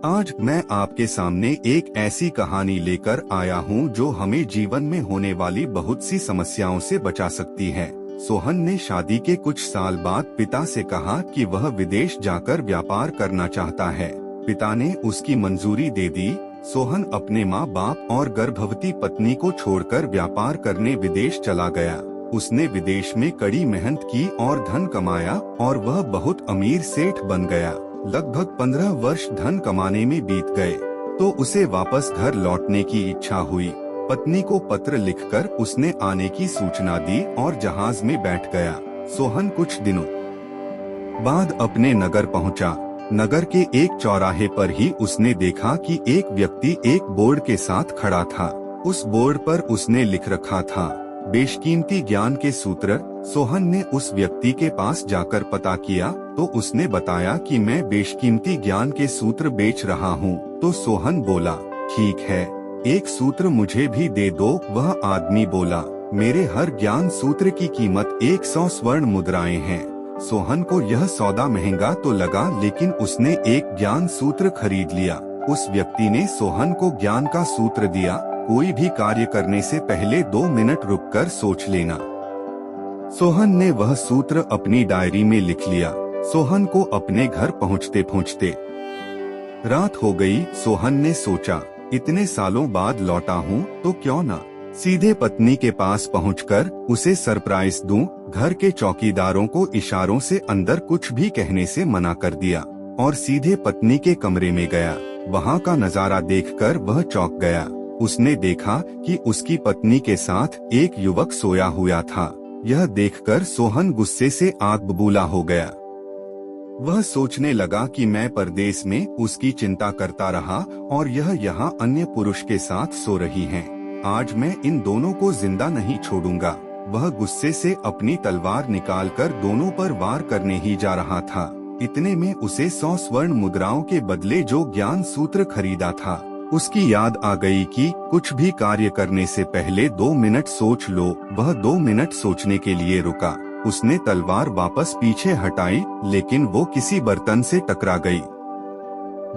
आज मैं आपके सामने एक ऐसी कहानी लेकर आया हूँ जो हमें जीवन में होने वाली बहुत सी समस्याओं से बचा सकती है। सोहन ने शादी के कुछ साल बाद पिता से कहा कि वह विदेश जाकर व्यापार करना चाहता है। पिता ने उसकी मंजूरी दे दी। सोहन अपने माँ बाप और गर्भवती पत्नी को छोड़कर व्यापार करने विदेश चला गया। उसने विदेश में कड़ी मेहनत की और धन कमाया और वह बहुत अमीर सेठ बन गया। लगभग 15 वर्ष धन कमाने में बीत गए तो उसे वापस घर लौटने की इच्छा हुई। पत्नी को पत्र लिखकर उसने आने की सूचना दी और जहाज में बैठ गया। सोहन कुछ दिनों बाद अपने नगर पहुंचा। नगर के एक चौराहे पर ही उसने देखा कि एक व्यक्ति एक बोर्ड के साथ खड़ा था। उस बोर्ड पर उसने लिख रखा था, बेशकीमती ज्ञान के सूत्र। सोहन ने उस व्यक्ति के पास जाकर पता किया तो उसने बताया कि मैं बेशकीमती ज्ञान के सूत्र बेच रहा हूँ। तो सोहन बोला, ठीक है, एक सूत्र मुझे भी दे दो। वह आदमी बोला, मेरे हर ज्ञान सूत्र की कीमत 100 स्वर्ण मुद्राएं हैं। सोहन को यह सौदा महंगा तो लगा, लेकिन उसने एक ज्ञान सूत्र खरीद लिया। उस व्यक्ति ने सोहन को ज्ञान का सूत्र दिया, कोई भी कार्य करने से पहले 2 मिनट रुककर सोच लेना। सोहन ने वह सूत्र अपनी डायरी में लिख लिया। सोहन को अपने घर पहुँचते पहुँचते रात हो गई। सोहन ने सोचा, इतने सालों बाद लौटा हूँ तो क्यों ना सीधे पत्नी के पास पहुंचकर उसे सरप्राइज दूं। घर के चौकीदारों को इशारों से अंदर कुछ भी कहने से मना कर दिया और सीधे पत्नी के कमरे में गया। वहां का नजारा देखकर वह चौंक गया। उसने देखा कि उसकी पत्नी के साथ एक युवक सोया हुआ था। यह देखकर सोहन गुस्से से आग बबूला हो गया। वह सोचने लगा कि मैं परदेश में उसकी चिंता करता रहा और यह यहाँ अन्य पुरुष के साथ सो रही है। आज मैं इन दोनों को जिंदा नहीं छोड़ूंगा। वह गुस्से से अपनी तलवार निकालकर दोनों पर वार करने ही जा रहा था। इतने में उसे 100 स्वर्ण मुद्राओं के बदले जो ज्ञान सूत्र खरीदा था, उसकी याद आ गई कि कुछ भी कार्य करने से पहले 2 मिनट सोच लो। वह 2 मिनट सोचने के लिए रुका। उसने तलवार वापस पीछे हटाई, लेकिन वो किसी बर्तन से टकरा गई।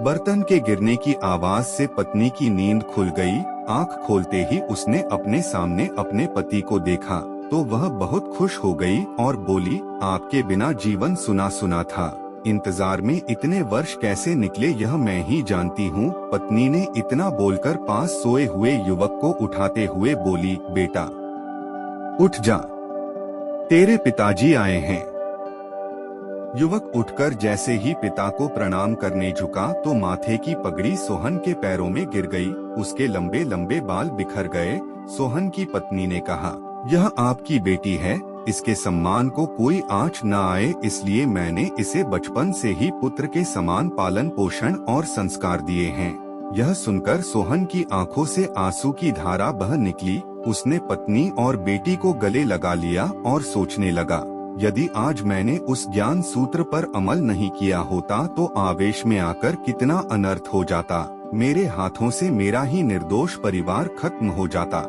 बर्तन के गिरने की आवाज से पत्नी की नींद खुल गई। आंख खोलते ही उसने अपने सामने अपने पति को देखा तो वह बहुत खुश हो गई और बोली, आपके बिना जीवन सुना सुना था। इंतजार में इतने वर्ष कैसे निकले यह मैं ही जानती हूँ। पत्नी ने इतना बोलकर पास सोए हुए युवक को उठाते हुए बोली, बेटा उठ जा, तेरे पिताजी आए हैं। युवक उठकर जैसे ही पिता को प्रणाम करने झुका तो माथे की पगड़ी सोहन के पैरों में गिर गई। उसके लंबे लंबे बाल बिखर गए। सोहन की पत्नी ने कहा, यह आपकी बेटी है, इसके सम्मान को कोई आँच न आए, इसलिए मैंने इसे बचपन से ही पुत्र के समान पालन पोषण और संस्कार दिए हैं। यह सुनकर सोहन की आंखों से आंसू की धारा बह निकली। उसने पत्नी और बेटी को गले लगा लिया और सोचने लगा, यदि आज मैंने उस ज्ञान सूत्र पर अमल नहीं किया होता तो आवेश में आकर कितना अनर्थ हो जाता। मेरे हाथों से मेरा ही निर्दोष परिवार खत्म हो जाता।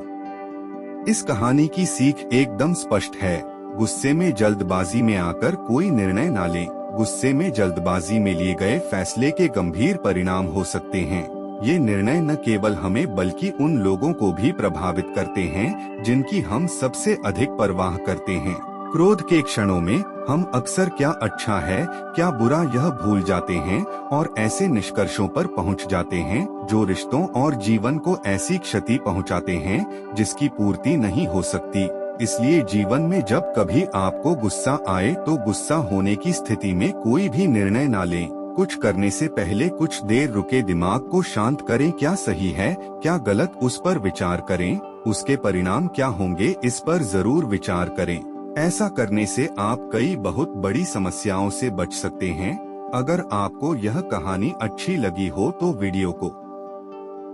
इस कहानी की सीख एकदम स्पष्ट है, गुस्से में जल्दबाजी में आकर कोई निर्णय न लें। गुस्से में जल्दबाजी में लिए गए फैसले के गंभीर परिणाम हो सकते हैं। ये निर्णय न केवल हमें बल्कि उन लोगों को भी प्रभावित करते हैं जिनकी हम सबसे अधिक परवाह करते हैं। क्रोध के क्षणों में हम अक्सर क्या अच्छा है क्या बुरा यह भूल जाते हैं और ऐसे निष्कर्षों पर पहुंच जाते हैं जो रिश्तों और जीवन को ऐसी क्षति पहुंचाते हैं जिसकी पूर्ति नहीं हो सकती। इसलिए जीवन में जब कभी आपको गुस्सा आए तो गुस्सा होने की स्थिति में कोई भी निर्णय ना लें। कुछ करने से पहले कुछ देर रुके, दिमाग को शांत करें, क्या सही है क्या गलत उस पर विचार करें, उसके परिणाम क्या होंगे इस पर जरूर विचार करें। ऐसा करने से आप कई बहुत बड़ी समस्याओं से बच सकते हैं। अगर आपको यह कहानी अच्छी लगी हो तो वीडियो को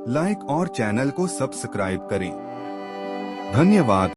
लाइक और चैनल को सब्सक्राइब करें। धन्यवाद।